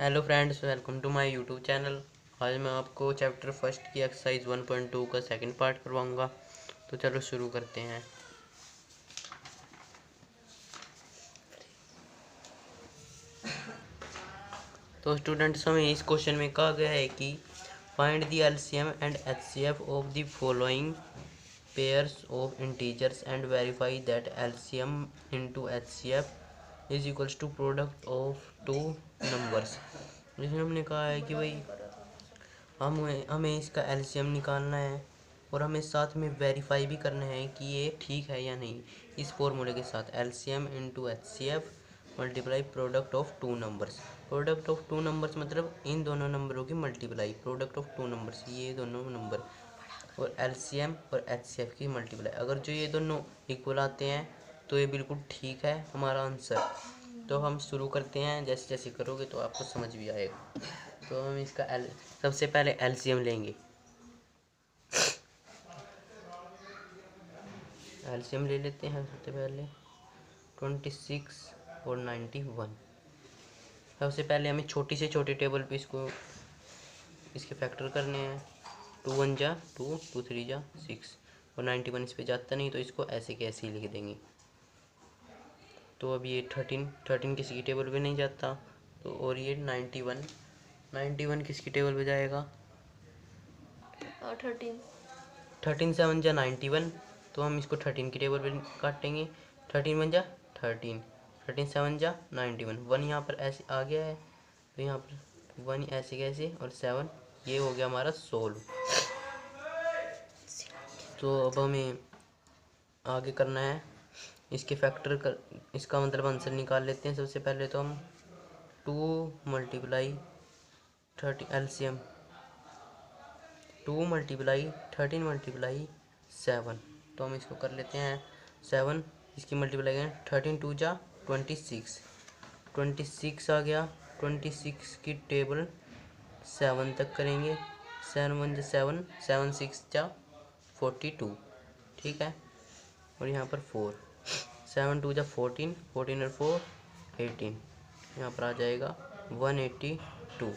Hello friends, welcome to my YouTube channel. आज मैं आपको चैप्टर फर्स्ट की एक्सरसाइज 1.2 का सेकंड पार्ट करवाऊंगा। तो चलो शुरू करते हैं। तो स्टूडेंट्स, हमें इस क्वेश्चन में कहा गया है कि find the LCM and HCF of the following pairs of integers and verify that LCM into HCF is equals to product of two numbers. जिसमें हमने कहा है कि भाई हमें इसका एलसीएम निकालना है और हमें साथ में वेरीफाई भी करना है कि ये ठीक है या नहीं। इस फॉर्मूले के साथ LCM into HCF multiply product of two numbers. Product of two numbers मतलब इन दोनों नंबरों की multiply, product of two numbers, ये दोनों नंबर, और एलसीएम और एचसीएफ की मल्टीप्लाई। अगर जो ये दोनों इक्वल आते हैं तो ये बिल्कुल ठीक है हमारा आंसर। तो हम शुरू करते हैं, जैसे जैसे करोगे तो आपको समझ भी आएगा। तो हम इसका सबसे पहले एलसीएम लेंगे। एलसीएम ले लेते हैं सबसे पहले 26 और 91। सबसे पहले हमें छोटी से छोटी टेबल पे इसके फैक्टर करने हैं। 2 1 जा 2, 2 3 जा 6 और 91 इस पे जाता नहीं तो इसको ऐसे के ऐसे ही लिख देंगे। तो अब ये 13 किसी की टेबल पे नहीं जाता, तो और ये 91 किसकी टेबल पे जाएगा? 13 7 जा 91, तो हम इसको 13 की टेबल पे काटेंगे। 13 1 जा 13, 13 7 जा 91, 1 यहाँ पर ऐसे आ गया है तो यहाँ पर 1 ऐसे कैसे और 7, ये हो गया हमारा 16। तो अब हमें आगे करना है इसके फैक्टर कर, इसका मतलब आंसर निकाल लेते हैं। सबसे पहले तो हम 2 मल्टीप्लाई 30 एलसीएम 2 मल्टीप्लाई 13 मल्टीप्लाई 7, तो हम इसको कर लेते हैं 7, इसकी मल्टीप्लाई करें 13 2 जा 26 आ गया। 26 की टेबल 7 तक करेंगे। 7 1 जा 7, 7 6 जा 42, ठीक है। और यहाँ पर 4, 7 2 जा 14, 14 और 4 18, यहाँ पर आ जाएगा 182।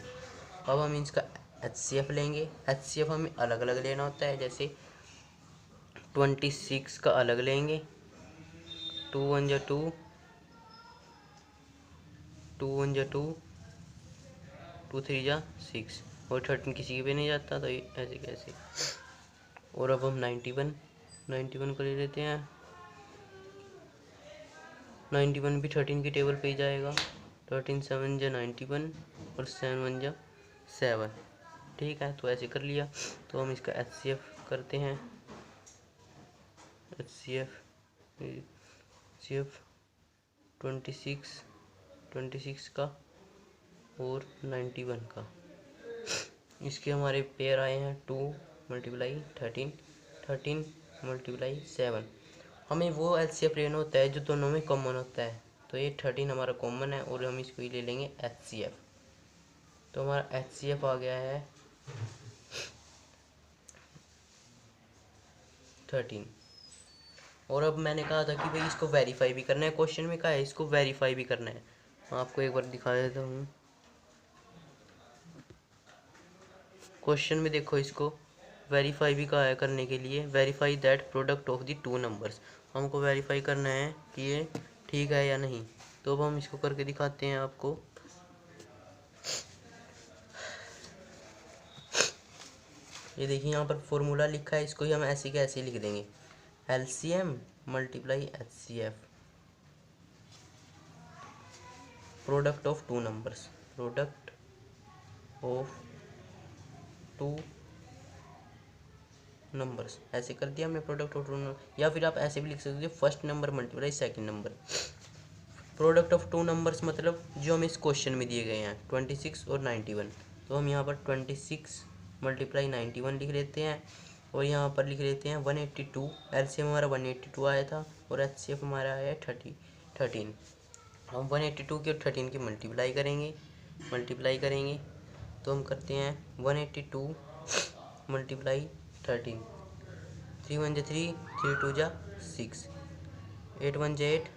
अब हम इसका एचसीएफ लेंगे। एचसीएफ हमें अलग अलग लेना होता है, जैसे 26 का अलग लेंगे, 2 1 जा 2, 2 1 जा 2, 2 3 जा 6 और 13 किसी पे नहीं जाता तो ये ऐसे कैसे। और अब हम 91 को ले लेते हैं। 91 भी 13 की टेबल पे ही जाएगा। 13 7 जा 91 और 7 1 जा 7, ठीक है। तो ऐसे कर लिया। तो हम इसका एचसीएफ करते हैं। एचसीएफ 26 का और 91 का, इसके हमारे पेयर आए हैं 2 मल्टीप्लाई 13, 13 मल्टीप्लाई 7। हमें वो एचसीएफ लेना होता है जो दोनों में कॉमन होता है। तो ये 13 हमारा कॉमन है और हम इसको ही ले लेंगे एचसीएफ। तो हमारा एचसीएफ आ गया है 13। और अब मैंने कहा था कि भाई इसको वेरीफाई भी करना है। क्वेश्चन में कहा है इसको वेरीफाई भी करना है। मैं आपको एक बार दिखा देता हूँ। क्वेश्चन में देखो, इसको वेरीफाई भी कहा है करने के लिए। Verify that product of the two numbers, हमको वेरीफाई करना है कि ये ठीक है या नहीं। तो अब हम इसको करके दिखाते हैं आपको। ये देखिए यहाँ पर फॉर्मूला लिखा है, इसको ही हम ऐसे के ऐसे लिख देंगे। LCM multiply HCF product of two numbers, product of two numbers, ऐसे कर दिया हमने प्रोडक्ट ऑफ टू नंबर। या फिर आप ऐसे भी लिख सकते हो first number multiply second number. Product of two numbers मतलब जो हमें इस क्वेश्चन में दिए गए हैं 26 और 91। तो हम यहाँ पर 26 मल्टीप्लाई 91 लिख लेते हैं और यहाँ पर लिख लेते हैं 182। एलसीएम हमारा 182 आया था और एचसीएफ हमारा आया है 13। हम 182 की और 13 की मल्टीप्लाई करेंगे। तो हम करते हैं 182 मल्टीप्लाई 13, 3 1 जा 3, 3 2 जा 6, 8 1 जा 8।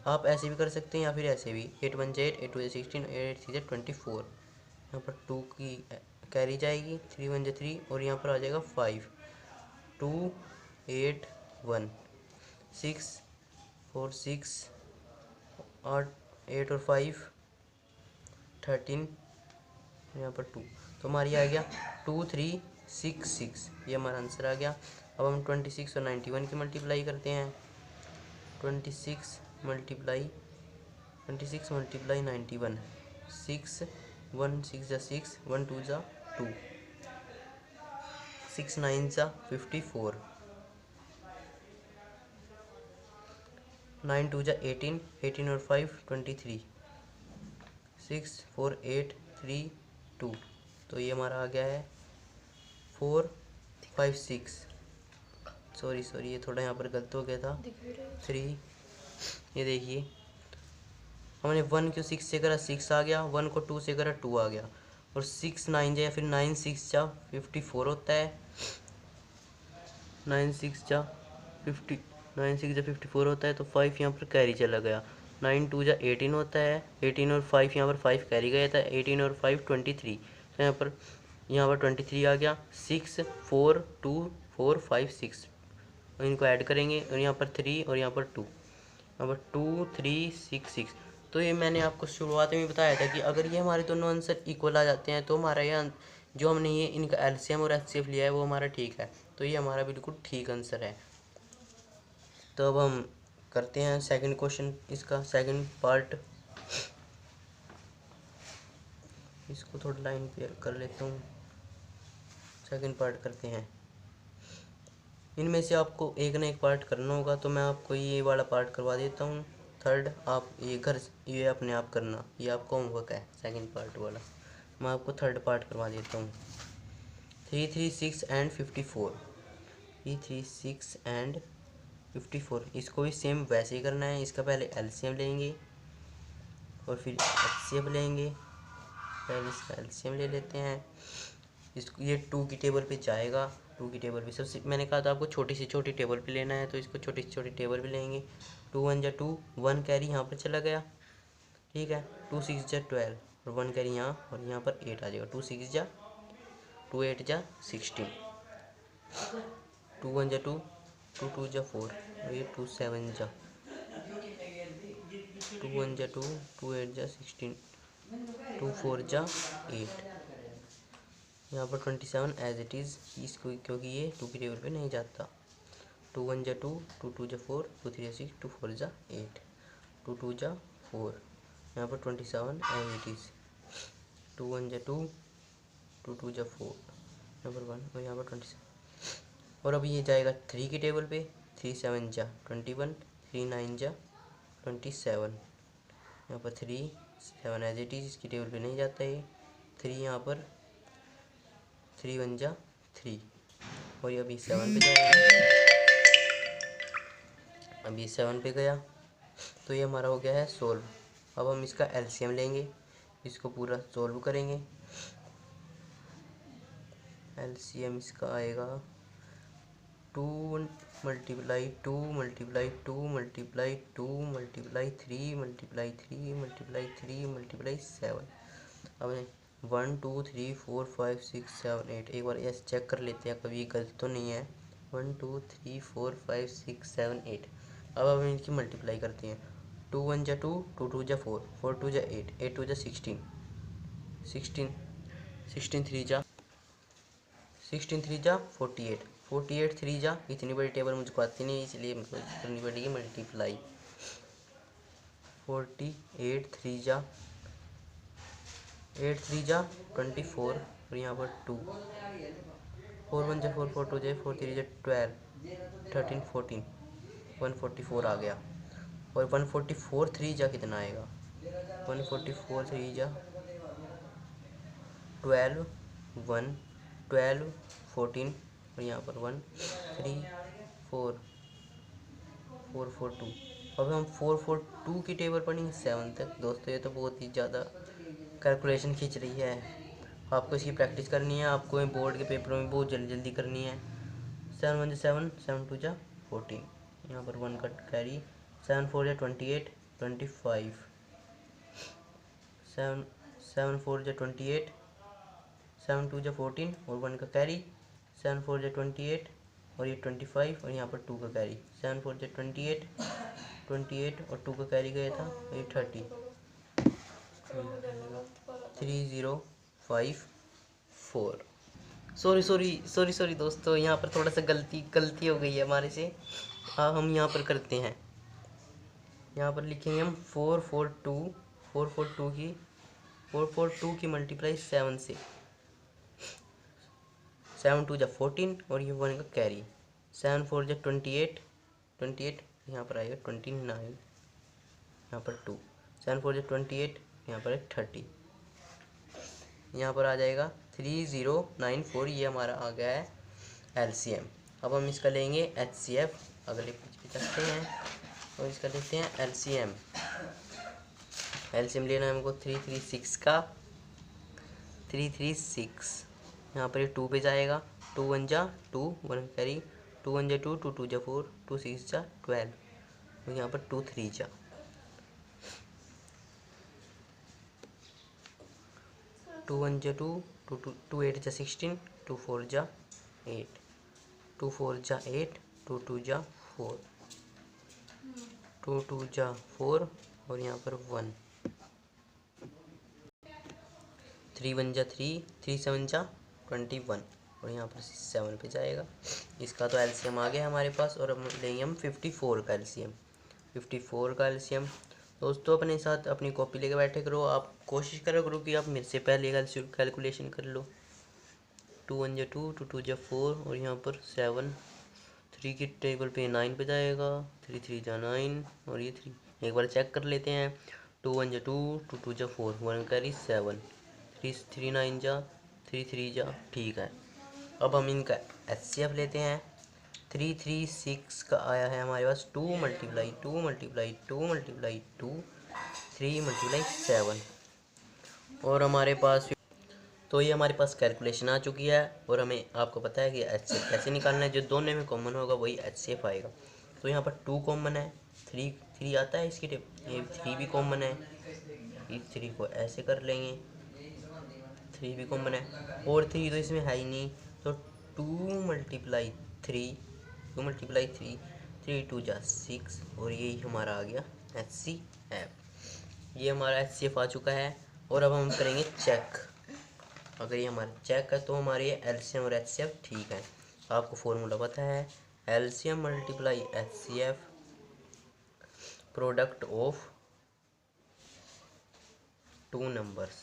आप ऐसे भी कर सकते हैं या फिर ऐसे भी, 8 1 जा 8, 8 2 जा 16, 8 3 जा 24। यहाँ पर 2 की कैरी जाएगी, 3 1 जा 3 और यहाँ पर आ जाएगा 5, 2 8 1 6 4 6 8 8 और 5 13, यहाँ पर 2, तो हमारी आ गया 2 3 6 6, ये हमारा आंसर आ गया। अब हम 26 और 91 की मल्टीप्लाई करते हैं। 26 मल्टीप्लाई 91, 6 1 6 जा 6, 1 2 जा 2, 6 9 जा 54, 9 2 जा 18, 18 और 5 23, 6 4 8 3 2, तो ये हमारा आ गया है 4 5 6, सॉरी ये थोड़ा यहाँ पर गलत हो गया था, 3, ये देखिए हमने 1 को 6 से करा 6 आ गया, 1 को 2 से करा 2 आ गया, और 6 9 जा फिर 9 6 जा 54 होता है, 9 6 जा 54 होता है, तो 5 यहाँ पर कैरी चला गया, 9 2 जा 18 होता है, 18 और 5 यहाँ पर 5 कैरी गया था, 18 और 5 23, तो यहाँ पर 23 आ गया, 6 4 2 4 5 6, इनको ऐड करेंगे और यहाँ पर 3 और यहाँ पर 2, यहाँ पर 2 3 6 6, तो ये मैंने आपको शुरुआत में बताया था कि अगर ये हमारे दोनों आंसर इक्वल आ जाते हैं तो हमारा ये जो हमने ये इनका एलसीएम और एचसीएफ लिया है वो हमारा ठीक है, तो ये हमारा बिल्कुल ठीक आंसर है। तो अब हम करते हैं सेकंड क्वेश्चन, इसका सेकंड पार्ट, इसको थोड़ा लाइन पे कर लेता हूँ, सेकंड पार्ट करते हैं। इनमें से आपको एक ना एक पार्ट करना होगा, तो मैं आपको ये वाला पार्ट करवा देता हूँ, थर्ड आप ये अपने आप करना, ये आपका होमवर्क है सेकंड पार्ट वाला, मैं आपको थर्ड पार्ट करवा देता हूँ। 3 3 6 एंड 54, 3 3 6 एंड 54, इसको भी सेम वैसे ही करना है, इसका पहले एलसीएम लेंगे और फिर एचसीएफ लेंगे, पहले इसका एलसीएम ले लेते हैं, इसको ये 2 की टेबल पे जाएगा, 2 की टेबल पे सबसे मैंने कहा था आपको छोटी से छोटी टेबल पे लेना है, तो इसको छोटी से छोटी टेबल पे लेंगे, 2 1 जा 2, 1 कैरी यहाँ पर चला गया, ठीक है, 2 6 जा 12 और 1 कैरी यहाँ, और यहाँ पर 8 आ जाएगा, 2 6 जा 2 8 जा 16, 2 1 जा 2, 2 2 जा 4 और ये 2 7 जा 2 1 जा 2, 2 8 जा 16, 2 4 जा 8, यहाँ पर 27 एज इट इज़, इसको क्योंकि ये 2 की टेबल पे नहीं जाता, 2 1 जा 2, 2 2 जा 4, 2 3 जा 6, 2 4 जा 8, 2 2 जा 4, यहाँ पर 27 एज इट इज़, 2 1 जा 2, 2 2 जा 4, यहाँ पर 1 और यहाँ पर 27, और अभी ये जाएगा 3 की टेबल पे, 3 7 जा 21, 3 9 जा 27, यहाँ पर 3 7 एज इट इज़, इसकी टेबल पे नहीं जाता ये, 3 यहाँ पर 3 1 जा 3, और ये अभी 7 पे जाएगा, अभी 7 पे गया, तो ये हमारा हो गया है सोल्व। अब हम इसका एलसीएम लेंगे, इसको पूरा सोल्व करेंगे, एलसीएम इसका आएगा 2 multiply 2 multiply 2 multiply 2 multiply 3 multiply 3 multiply 3 multiply 7, अब 1 2 3 4 5 6 7 8, एक बार ऐसे चेक कर लेते हैं कभी गलत तो नहीं है, 1 2 3 4 5 6 7 8, अब हम इनकी मल्टीप्लाई करते हैं, 2 1 जा 2, 2 2 जा 4, 4 2 जा 8, 8 2 जा 16, 16 3 जा 48, 48 3 जा, इतनी बड़ी टेबल मुझको आती नहीं इसलिए मुझको करनी पड़ेगी मल्टीप्लाई, 48 3 जा 8 3 जा 24 और यहाँ पर 2, 4 1 जा 4, 4 2 जा 4 3 जा 12, 13 14, 144 आ गया, और 144 3 जा कितना आएगा, 144 3 जा 12 1 12 14 और यहाँ पर 1 3 4 4 4 2, अब हम 4 4 2 की टेबल पढ़ेंगे 7 तक। दोस्तों ये तो बहुत ही ज़्यादा कैलकुलेशन खींच रही है, आपको इसकी प्रैक्टिस करनी है, आपको बोर्ड के पेपरों में बहुत जल्दी जल्दी करनी है। 7 1 जा 7, 7 2 जा 14, यहाँ पर 1 का कैरी, 7 4 जा 28 25, 7 4 जा 28 7 2 जा 14 और 1 का कैरी, 7 4 जा 28 और ये 25 और यहाँ पर 2 का कैरी, 7 4 जा 28 और 2 का कैरी गया था, ये 30, 3054। सॉरी दोस्तों, यहाँ पर थोड़ा सा गलती हो गई है हमारे से। हम यहाँ पर करते हैं, यहाँ पर लिखेंगे हम 442 की मल्टीप्लाई 7 से, 7 2 जा 14 और ये 1 का कैरी, 7 4 जा 28 यहाँ पर आएगा 29, यहाँ पर 2, 7 4 जा 28 यहाँ पर है 30, यहाँ पर आ जाएगा 3094। ये हमारा आ गया है LCM। अब हम इसका लेंगे HCF, अगले पेज पे चलते हैं और इसका लेते हैं LCM लेना है हमको 336 का, 336 यहाँ पर ये 2 पे जाएगा, 2 1 जा 2, 1 कैरी, 2 1 जा 2, 2 2 जा 4, 2 6 जा 12 और यहाँ पर 2 3 जा, 2 1 जा 2, 2 8 जा 16, 2 4 जा 8, 2 4 जा 8, 2 2 जा 4, 2 2 जा 4 और यहाँ पर 1, 3 1 जा 3, 3 7 जा 21 और यहाँ पर 7 पे जाएगा। इसका तो LCM आ गया हमारे पास और अब लेंगे हम 54 का LCM। 54 का LCM दोस्तों अपने साथ अपनी कॉपी लेके बैठे करो, आप कोशिश करो कि आप मेरे से पहले कैलकुलेशन कर लो। 2 1 जा 2, 2 2 जा 4 और यहाँ पर 7, 3 की टेबल पे 9 पे जाएगा, 3 3 जा 9 और ये 3। एक बार चेक कर लेते हैं, 2 1 जा 2, 2 2 जा 4, 1 कैरी 7, 3 3 9 जा 3 3 जा, ठीक है। अब हम इनका HCF लेते हैं। 336 का आया है हमारे पास 2 मल्टीप्लाई 2 मल्टीप्लाई 2 मल्टीप्लाई 2 3 मल्टीप्लाई 7 और हमारे पास, तो ये हमारे पास कैलकुलेशन आ चुकी है और हमें आपको पता है कि HCF कैसे निकालना है। जो दोनों में कॉमन होगा वही HCF आएगा। तो यहाँ पर 2 कॉमन है, 3 आता है इसकी टिप, ये 3 भी कॉमन है, इस 3 को ऐसे कर लेंगे, 3 भी कॉमन है और 3 तो इसमें है ही नहीं, तो 2 मल्टीप्लाई 3, 3 2 जा 6 और यही हमारा आ गया HCF। ये हमारा HCF आ चुका है और अब हम करेंगे चेक। अगर ये हमारा चेक है तो हमारे LCM और HCF ठीक है। आपको फॉर्मूला पता है, LCM multiply HCF product of 2 numbers.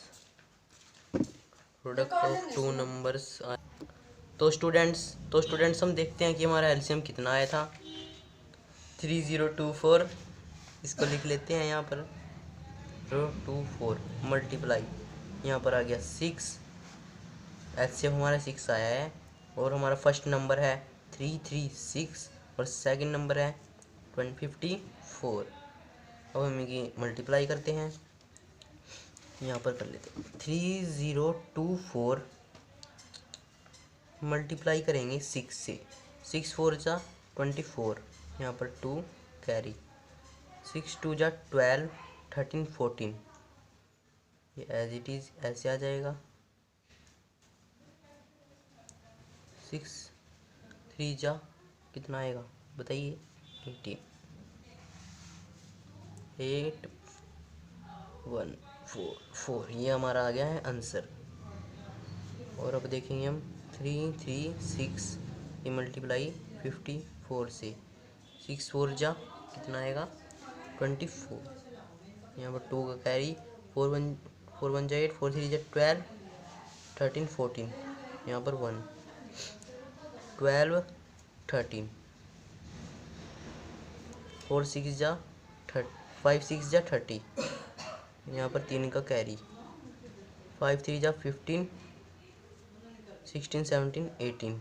तो स्टूडेंट्स हम देखते हैं कि हमारा LCM कितना आया था। 3024, इसको लिख लेते हैं यहाँ पर 024 मल्टीप्लाई, यहाँ पर आ गया 6, HCF हमारा 6 आया है और हमारा फर्स्ट नंबर है 336 और सेकंड नंबर है 254। अब हम इनकी मल्टीप्लाई करते हैं, यहाँ पर कर लेते हैं 3024 मल्टीप्लाई करेंगे 6 से, 6 4 जा 24, यहाँ पर 2 कैरी, 6 2 जा 12, 13 14, ये एज इट इज़ ऐसे आ जाएगा। 6 3 जा कितना आएगा बताइए, 18, 8 1 4 4, ये हमारा आ गया है आंसर। और अब देखेंगे हम 336 ये मल्टीप्लाई 54 से, 6 4 जा कितना आएगा 24, यहाँ पर 2 का कैरी, 4 1 जा 8, 4 3 जा 12, 13 14, यहाँ पर 1, 12 13, 4 6 जा 5 6 जा 30, यहाँ पर 3 का कैरी, 5 3 जा 15, 16 17 18,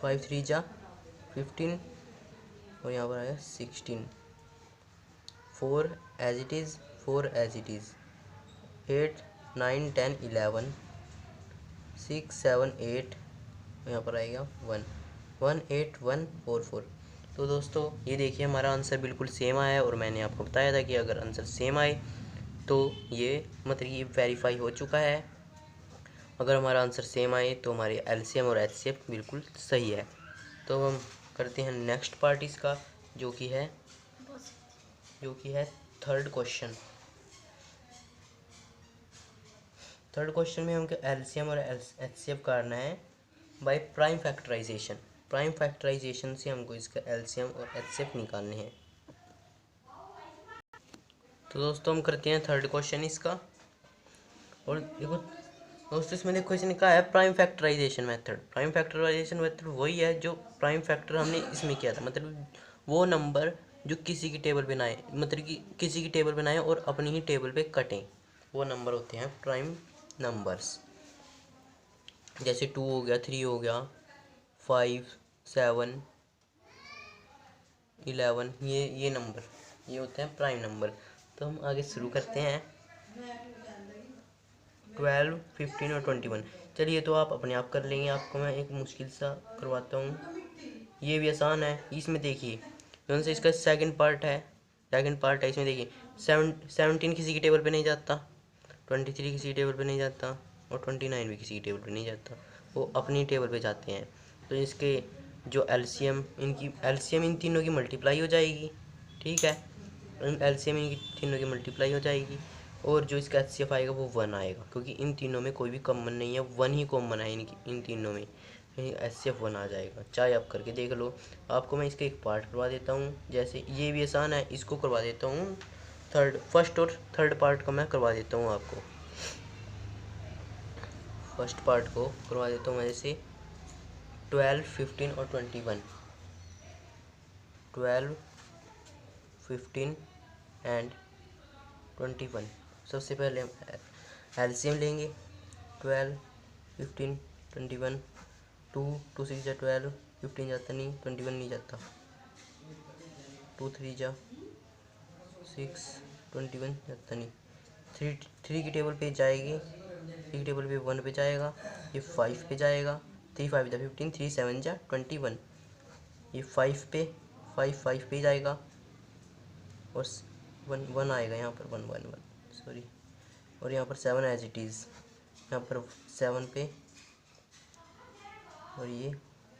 5 3 जा 15 और यहाँ पर आया 16, 4 as it is, 4 as it is, 8 9 10 11, 6 7 8 यहाँ पर आएगा 1 1 8 1 4 4। तो दोस्तों ये देखिए हमारा आंसर बिल्कुल सेम आया है और मैंने आपको बताया था कि अगर आंसर सेम आए तो ये मतलब ये वेरीफाई हो चुका है। अगर हमारा आंसर सेम आए तो हमारी एलसीएम और एचसीएफ बिल्कुल सही है। तो हम करते हैं नेक्स्ट पार्ट इसका, जो कि है थर्ड क्वेश्चन। थर्ड क्वेश्चन में हमको एलसीएम और एचसीएफ करना है by prime factorisation. Prime factorisation से हमको इसका एलसीएम और एचसीएफ निकालने हैं। तो दोस्तों हम करते हैं थर्ड क्वेश्चन इसका। और देखो दोस्तों इसमें देखो इसने कहा है prime factorisation method. Prime factorisation method वही है जो प्राइम फैक्टर हमने इसमें किया था, मतलब वो नंबर जो किसी की टेबल पे ना आए, मतलब कि किसी की टेबल पे ना आए और अपनी ही टेबल पे कटें, वो नंबर होते हैं प्राइम नंबर्स। जैसे 2 हो गया, 3 हो गया, 5, 7, 11, ये नंबर ये होते हैं प्राइम नंबर। तो हम आगे शुरू करते हैं। 12, 15 और 21। चलिए तो आप अपने आप कर लेंगे, आपको मैं एक मुश्किल सा करवाता हूँ। ये भी आसान है। इसमें देखिए कौन सा इसका सेकंड पार्ट है। इसमें देखिए 17 किसी की टेबल पे नहीं जाता, 23 किसी की टेबल पे नहीं जाता और 29 भी किसी की टेबल पे नहीं जाता, वो अपनी टेबल पे जाते हैं। तो इसके जो एलसीएम इन तीनों की मल्टीप्लाई हो जाएगी, ठीक है। एलसीएम इनकी तीनों की मल्टीप्लाई हो जाएगी और जो इसका एचसीएफ आएगा वो 1 आएगा, क्योंकि इन तीनों में कोई भी कॉमन नहीं है, 1 ही कॉमन है इन तीनों में, एचसीएफ 1 आ जाएगा। चाहे आप करके देख लो। आपको मैं इसका एक पार्ट करवा देता हूँ, जैसे ये भी आसान है, इसको करवा देता हूँ। फर्स्ट और थर्ड पार्ट का मैं करवा देता हूँ आपको। फर्स्ट पार्ट को करवा देता हूँ मैं, जैसे 12, 15 और 21। 12, 15 एंड 21। सबसे पहले हम एलसीएम लेंगे। 12, 15, 21। 2 6 जा 12, 15 जाता नहीं, 21 नहीं जाता। 2 3 जा 6, 21 जाता नहीं। 3 की टेबल पे जाएगी, 3 की टेबल पे 1 पे जाएगा, ये 5 पे जाएगा। 3 5 जा 15, 3 7 जा 21। ये 5 पे 5 पे जाएगा और 1 आएगा यहाँ पर, 1 1 1 सॉरी। और यहाँ पर 7 एज इट इज़, यहाँ पर 7 पे, और ये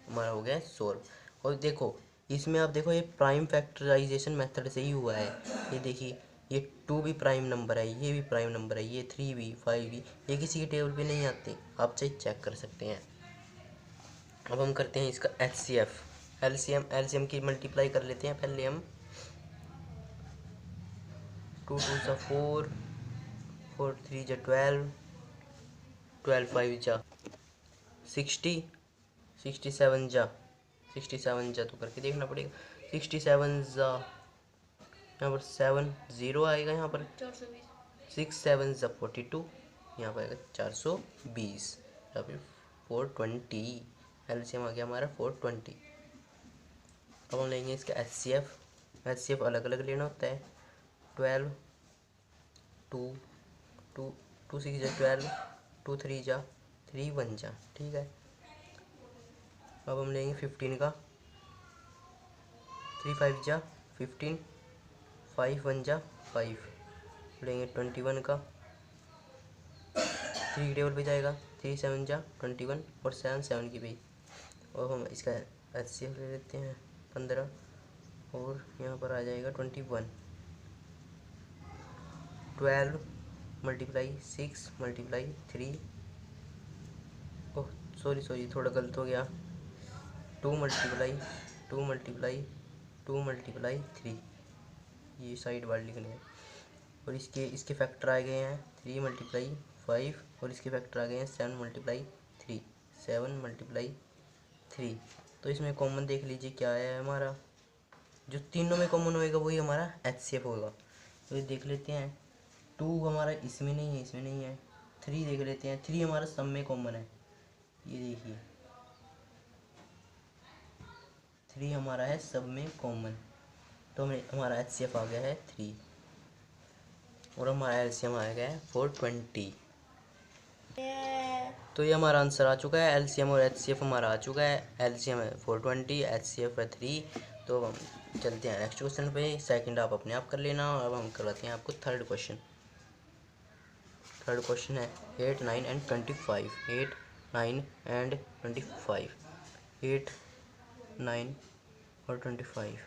हमारा हो गया सोल्व। और देखो इसमें आप देखो ये प्राइम फैक्टराइजेशन मेथड से ही हुआ है। ये देखिए ये 2 भी प्राइम नंबर है, ये भी प्राइम नंबर है, ये 3 भी 5 भी, ये किसी की टेबल पे नहीं आते, आप चाहे चेक कर सकते हैं। अब हम करते हैं इसका एचसीएफ। एलसीएम की मल्टीप्लाई कर लेते हैं पहले हम। 2 2 जा 4, 4 3 जा 12, 12 5 जा 60, 67 जा 67 जा तो करके देखना पड़ेगा। 67 जा यहाँ पर 7 0 आएगा, यहाँ पर 6 7 जा 42, यहाँ पर आएगा 420, यहाँ पर 420। एलसीएम आ गया हमारा 420। अब हम लेंगे इसका एचसीएफ अलग अलग लेना होता है। 12, 2 2 2 6 जा 12, 2 3 जा 3 1 जा, ठीक है। अब हम लेंगे 15 का। 3 5 जा 15, 5 1 जा 5। लेंगे 21 का। 3 की टेबल पे जाएगा, 3 7 जा 21 और 7 7 की भी। और हम इसका एचसीएफ ले लेते हैं 15 और यहाँ पर आ जाएगा 21। 12 मल्टीप्लाई 6 मल्टीप्लाई 3, ओह सॉरी थोड़ा गलत हो गया। 2 मल्टीप्लाई 2 मल्टीप्लाई 2 मल्टीप्लाई 3, ये साइड वार्ड लिखने हैं। और इसके फैक्टर आ गए हैं 3 मल्टीप्लाई 5 और इसके फैक्टर आ गए हैं 7 मल्टीप्लाई 3, 7 मल्टीप्लाई 3। तो इसमें कॉमन देख लीजिए क्या है हमारा, जो तीनों में कॉमन होएगा वही हमारा एचसीएफ होगा। तो ये देख लेते हैं। 2 हमारा इसमें नहीं है, इसमें नहीं है। 3 देख लेते हैं, 3 हमारा सब में कॉमन है, ये देखिए 3 हमारा है सब में कॉमन। तो हमारा एचसीएफ आ गया है 3 और हमारा एलसीएम आ गया है 420। तो ये हमारा आंसर आ चुका है। एलसीएम और एचसीएफ हमारा आ चुका है। एलसीएम है 420, एचसीएफ है 3। तो हम चलते हैं नेक्स्ट क्वेश्चन पे। सेकंड आप अपने आप कर लेना। अब हम करवाते हैं आपको थर्ड क्वेश्चन। थर्ड क्वेश्चन है 8, 9 एंड 25। 8, 9 एंड 25। 8, 9 और 25।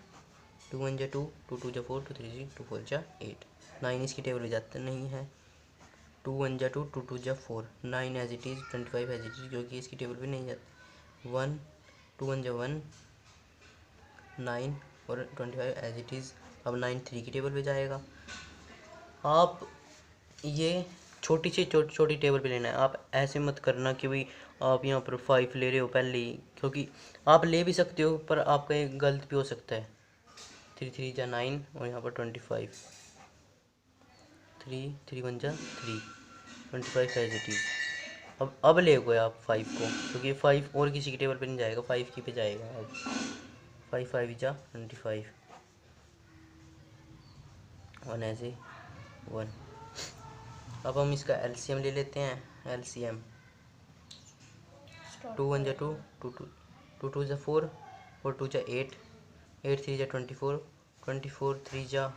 2 1 जा 2, 2 2 जा 4, 2 3 जा 2 4 जा 8। 9 इसकी टेबल में जाता नहीं है। 2 1 जा 2, 2 2 जा 4। 9 as it is, 25 as it is, क्योंकि इसकी टेबल में नहीं जाती। 1 2 1 जा 1, 9 और 25 एज इट इज़। अब 9 3 की टेबल पे जाएगा। आप ये छोटी से छोटी टेबल पे लेना है। आप ऐसे मत करना कि भाई आप यहाँ पर 5 ले रहे हो पहले ही, क्योंकि आप ले भी सकते हो पर आपका एक गलत भी हो सकता है। 3 3 जा 9 और यहाँ पर 25। 3 3 1 जा 3, 25 एज इट इज़। अब ले गए आप 5 को, क्योंकि 5 और किसी की टेबल पे नहीं जाएगा, 5 की पे जाएगा। अब 5 5 जा 25, 1 ऐसे 1। अब हम इसका एलसीएम ले लेते हैं। एलसीएम 2 1 जा 2, 2 2 2 2 जा 4, 4 2 जा 8, 8 3 जा 24, 24 3 जा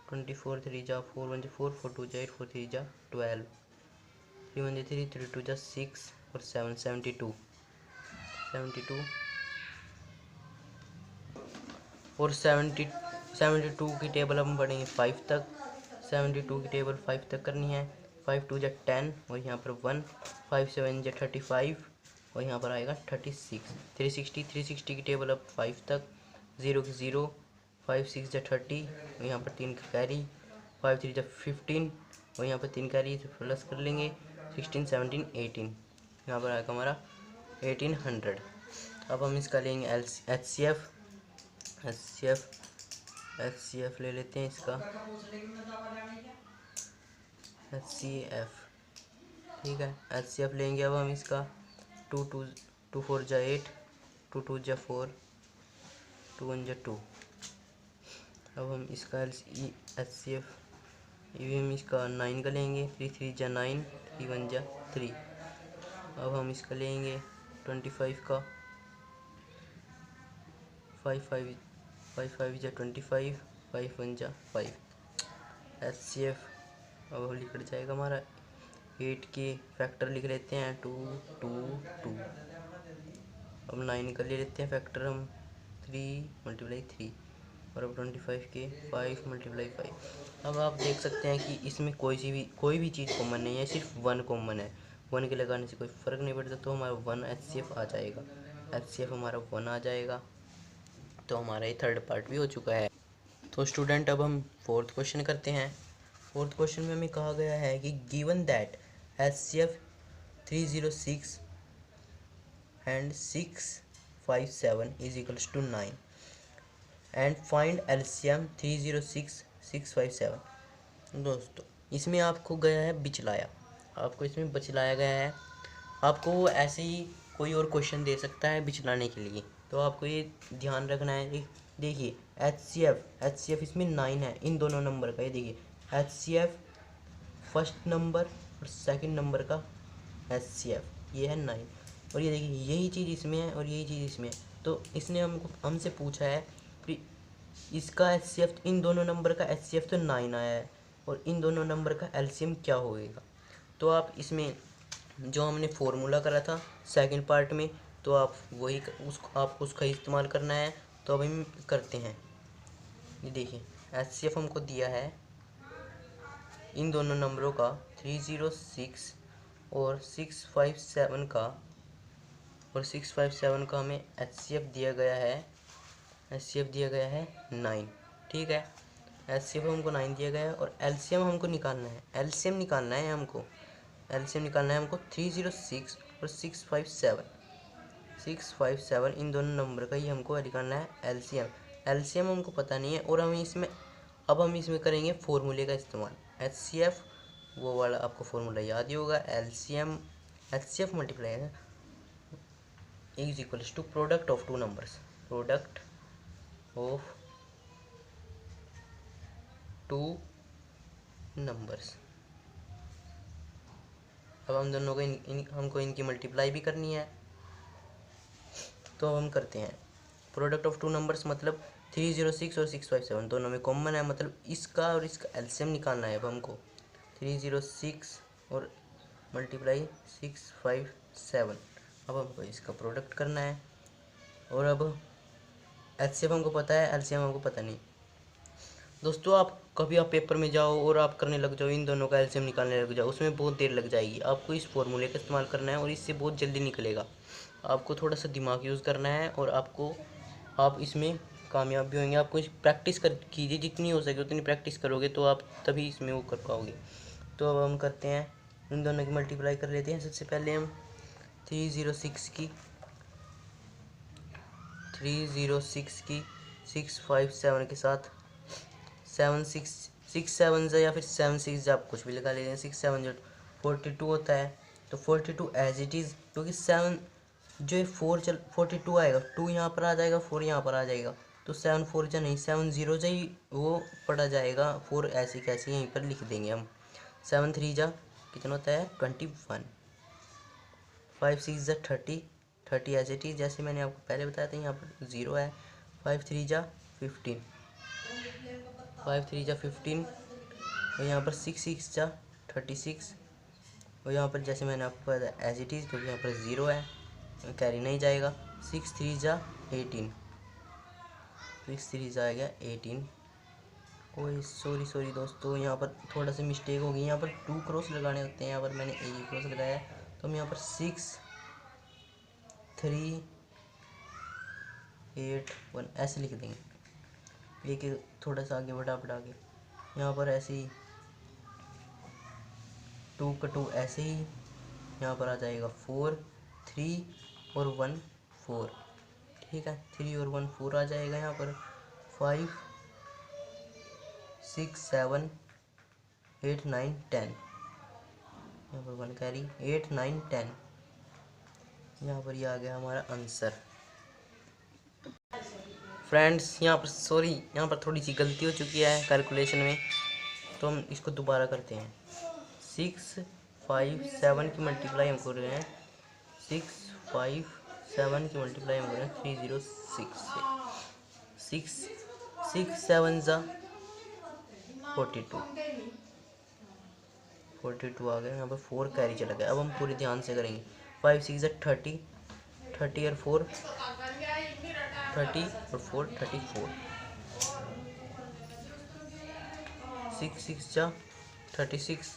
24, 3 जा 4 1 जा 4, 4 2 जा 8, 4 3 जा 12, 3 1 जा 3, 3 2 जा 6 और 7 72 72 और 72 की टेबल हम पढ़ेंगे 5 तक। 72 की टेबल 5 तक करनी है। 5 2 जा 10 और यहाँ पर 1, 5 7 जा 35 और यहाँ पर आएगा 36। 360 की टेबल अब 5 तक। 0 की 0, 5 6 जा 30 और यहाँ पर 3 का कैरी, 5 3 जा 15 और यहाँ पर 3 कैरी तो प्लस कर लेंगे। 16 17 18, यहाँ पर आएगा हमारा 1800। अब हम इसका लेंगे एच सी एफ ले लेते हैं इसका। एच सी एफ, ठीक है, एच सी एफ लेंगे अब हम इसका। 2 2 2 4 जा 8, 2 2 जा 4, 2 1 जा 2। अब हम इसका एच सी एफ ये हम इसका 9 का लेंगे। 3 3 जा 9, 3 1 जा 3। अब हम इसका लेंगे 25 का। 5 5 5 5 जा 25, 5 1 जा 5। एच सी एफ अब लिख जाएगा हमारा 8 के फैक्टर लिख लेते हैं 2 2 2। अब 9 का ले लेते हैं फैक्टर हम 3 × 3 और अब 25 के 5 × 5। अब आप देख सकते हैं कि इसमें कोई भी चीज़ कॉमन नहीं है, सिर्फ 1 कॉमन है। 1 के लगाने से कोई फ़र्क नहीं पड़ता, तो हमारा 1 एच सी एफ आ जाएगा। एच सी एफ हमारा 1 आ जाएगा, तो हमारा ये थर्ड पार्ट भी हो चुका है। तो स्टूडेंट अब हम फोर्थ क्वेश्चन करते हैं। फोर्थ क्वेश्चन में हमें कहा गया है कि given that H C F 306 and 657 is equals to 9 and find LCM 306 657। दोस्तों इसमें आपको गया है बिचलाया, आपको इसमें बचलाया गया है। आपको वो ऐसे ही कोई और क्वेश्चन दे सकता है बिचलाने के लिए, तो आपको ये ध्यान रखना है। देखिए एच सी एफ इसमें 9 है इन दोनों नंबर का। ये देखिए H C F first number और सेकंड नंबर का एच सी एफ ये है 9, और ये देखिए यही चीज़ इसमें है और यही चीज़ इसमें है। तो इसने हमसे पूछा है कि इसका एच सी एफ, इन दोनों नंबर का एच सी एफ तो 9 आया है और इन दोनों नंबर का एलसीएम क्या होएगा। तो आप इसमें जो हमने फॉर्मूला करा था सेकंड पार्ट में, तो आप वही आपको उसका इस्तेमाल करना है। तो अब हम करते हैं। ये देखिए एच सी एफ हमको दिया है इन दोनों नंबरों का 306 और 657 का, और 657 का हमें एच सी एफ दिया गया है। एच सी एफ दिया गया है 9, ठीक है। एच सी एफ हमको 9 दिया गया है और एलसीएम हमको निकालना है। एलसीएम निकालना है हमको 306 और 657 इन दोनों नंबर का ही हमको निकालना है एलसीएम हमको पता नहीं है। और हम इसमें करेंगे फॉर्मूले का इस्तेमाल। एच सी एफ वो वाला आपको फॉर्मूला याद ही होगा। LCM H C F multiply is equals to product of two numbers, product of two numbers. अब हम दोनों को हमको इनकी मल्टीप्लाई भी करनी है, तो अब हम करते हैं। प्रोडक्ट ऑफ टू नंबर्स मतलब 306 और 657 दोनों में कॉमन है, मतलब इसका और इसका एलसीएम निकालना है अब हमको। 306 और मल्टीप्लाई 657। अब हमको इसका प्रोडक्ट करना है। और अब एचसीएफ हमको पता है, एलसीएम हमको पता नहीं। दोस्तों आप कभी आप पेपर में जाओ और आप करने लग जाओ, इन दोनों का एलसीएम निकालने लग जाओ, उसमें बहुत देर लग जाएगी। आपको इस फॉर्मूले का इस्तेमाल करना है और इससे बहुत जल्दी निकलेगा। आपको थोड़ा सा दिमाग यूज़ करना है और आप इसमें कामयाब भी होंगे। आपको प्रैक्टिस कर कीजिए, जितनी हो सके उतनी प्रैक्टिस करोगे तो आप तभी इसमें वो कर पाओगे। तो अब हम करते हैं, इन दोनों की मल्टीप्लाई कर लेते हैं। सबसे पहले हम 306 की 657 के साथ 6 7 या फिर 7 6 आप कुछ भी लगा लेते हैं। 6 7 42 होता है। तो 42 एज इट इज़, क्योंकि 7 जो है 42 आएगा, 2 यहाँ पर आ जाएगा, 4 यहाँ पर आ जाएगा। तो 7 4 जा नहीं, 7 0 जा ही वो पड़ा जाएगा। 4 ऐसे कैसे यहीं पर लिख देंगे हम। 7 3 जा कितना होता है 21। 5 6 जा 30 एज इट इज़, जैसे मैंने आपको पहले बताया था, यहाँ पर 0 है। 5 3 जा 15, 5 3 जा 15 और यहाँ पर 6 6 जा 36 और यहाँ पर जैसे मैंने आपको बताया एज इट इज़, क्योंकि यहाँ पर 0 है, कैरी नहीं जाएगा। 6 3 जा 18, 6 3 जा आ गया 18। ओए सॉरी दोस्तों, यहाँ पर थोड़ा सा मिस्टेक हो गई। यहाँ पर 2 क्रॉस लगाने होते हैं, यहाँ पर मैंने एक क्रॉस लगाया। तो हम यहाँ पर 6 3 8 1 ऐसे लिख देंगे, एक थोड़ा सा आगे बढ़ा के। यहाँ पर ऐसे ही 2 का 2 ऐसे ही, यहाँ पर आ जाएगा 4 3 और 1 4। ठीक है, 3 और 1 4 आ जाएगा। यहाँ पर 5 6 7 8 9 10, यहाँ पर 1 कैरी 8 9 10। यहाँ पर ये आ गया हमारा आंसर। फ्रेंड्स यहाँ पर यहाँ पर थोड़ी सी गलती हो चुकी है कैलकुलेशन में, तो हम इसको दोबारा करते हैं। 6 5 7 की मल्टीप्लाई हम कर रहे हैं, 6 5 7 की मल्टीप्लाई हम कर रहे हैं 306 से। 6 7 जा 42 आ गया। यहाँ पर 4 कैरी चला गया। अब हम पूरे ध्यान से करेंगे। 5 6 जा 30 और 4 30 और 4 34। 6 6 जा 36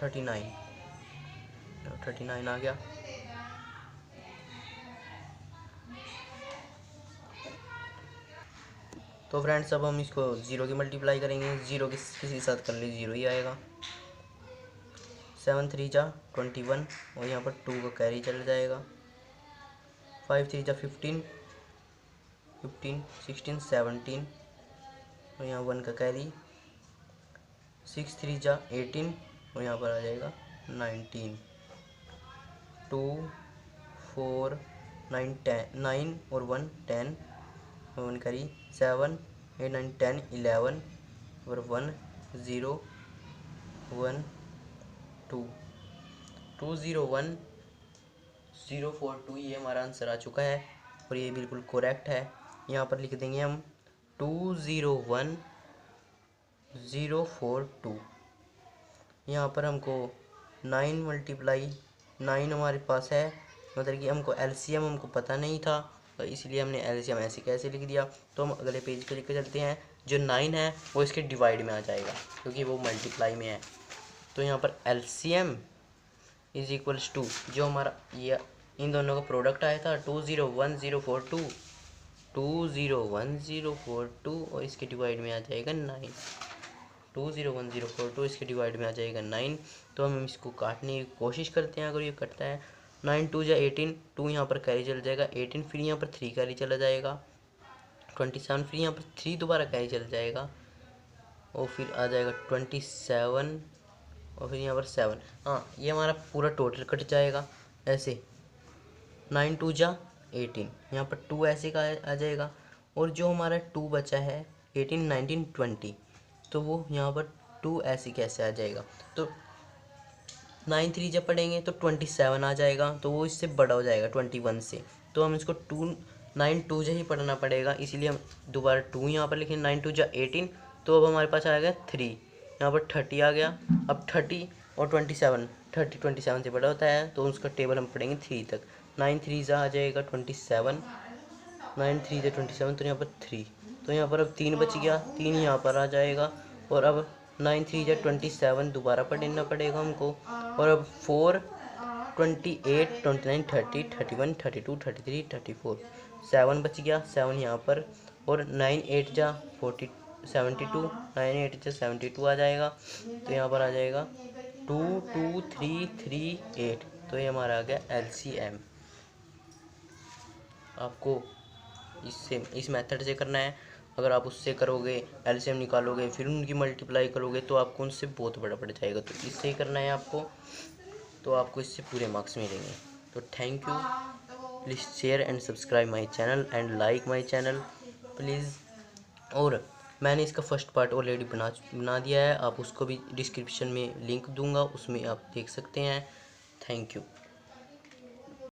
39 आ गया। तो फ्रेंड्स अब हम इसको 0 की मल्टीप्लाई करेंगे। 0 किसी के साथ कर ले 0 ही आएगा। 7 3 जा 21 और यहाँ पर 2 का कैरी चल जाएगा। 5 3 जा 15 16 17 और यहाँ 1 का कैरी। 6 3 जा 18 और यहाँ पर आ जाएगा 19। 2 4 9 10 9 और 1 10 और 1 कैरी। 7 8 9 10 11 और 1 0 1 2 2 0 1 0 4 2। ये हमारा आंसर आ चुका है और ये बिल्कुल करेक्ट है। यहाँ पर लिख देंगे हम 2 0 1 0 4 2। यहाँ पर हमको 9 मल्टीप्लाई 9 हमारे पास है, मतलब कि हमको एलसीएम हमको पता नहीं था, तो इसलिए हमने एलसीएम ऐसे कैसे लिख दिया। तो हम अगले पेज पे लेकर चलते हैं। जो 9 है वो इसके डिवाइड में आ जाएगा, क्योंकि वो मल्टीप्लाई में है। तो यहाँ पर एलसीएम इज इक्वल्स टू, जो हमारा ये इन दोनों का प्रोडक्ट आया था 201042 201042 और इसके डिवाइड में आ जाएगा 9। 201042 इसके डिवाइड में आ जाएगा 9। तो हम इसको काटने की कोशिश करते हैं। अगर ये कटता है 9 2 जा 18, 2 यहाँ पर कैरी चल जाएगा 18, फिर यहाँ पर 3 कैरी चला जाएगा 27, फिर यहाँ पर 3 दोबारा कैरी चल जाएगा और फिर आ जाएगा 27 और फिर यहाँ पर 7। हाँ, ये हमारा पूरा टोटल कट जाएगा ऐसे। 9 2 जा 18, यहाँ पर 2 ऐसे का आ जाएगा और जो हमारा 2 बचा है 18 19 20, तो वो यहाँ पर 2 ऐसे कैसे आ जाएगा। तो 9 3 जब पढ़ेंगे तो 27 आ जाएगा, तो वो इससे बड़ा हो जाएगा 21 से। तो हम इसको 9 2 ही पढ़ना पड़ेगा, इसीलिए हम दोबारा 2 यहाँ पर लिखें। 9 2 जा 18, तो अब हमारे पास आएगा 3 यहाँ पर 30 आ गया। अब 30 और 27, 30 27 से बड़ा होता है तो उसका टेबल हम पढ़ेंगे 3 तक। 9 3 आ जाएगा 27, 9 3 27, तो यहाँ पर 3, तो यहाँ पर अब 3 बच गया, 3 यहाँ पर आ जाएगा। और अब 9 3 27 दोबारा पढ़ना पड़ेगा हमको। और अब 4 28 29 30 31 32 33 34, 7 बच गया, 7 यहाँ पर। और 9 8 जा 40 72, 9 8 जा 72 आ जाएगा। तो यहाँ पर आ जाएगा 2 2 3 3 8, तो ये हमारा आ गया LCM। आपको इससे इस मेथड से करना है। अगर आप उससे करोगे, LCM निकालोगे, फिर उनकी मल्टीप्लाई करोगे, तो आपको उनसे बहुत बड़ा पड़ जाएगा। तो इससे ही करना है आपको, तो आपको इससे पूरे मार्क्स मिलेंगे। तो thank you. Please share and subscribe my channel and like my channel please. और मैंने इसका फर्स्ट पार्ट ऑलरेडी बना दिया है, आप उसको भी डिस्क्रिप्शन में लिंक दूंगा, उसमें आप देख सकते हैं। Thank you.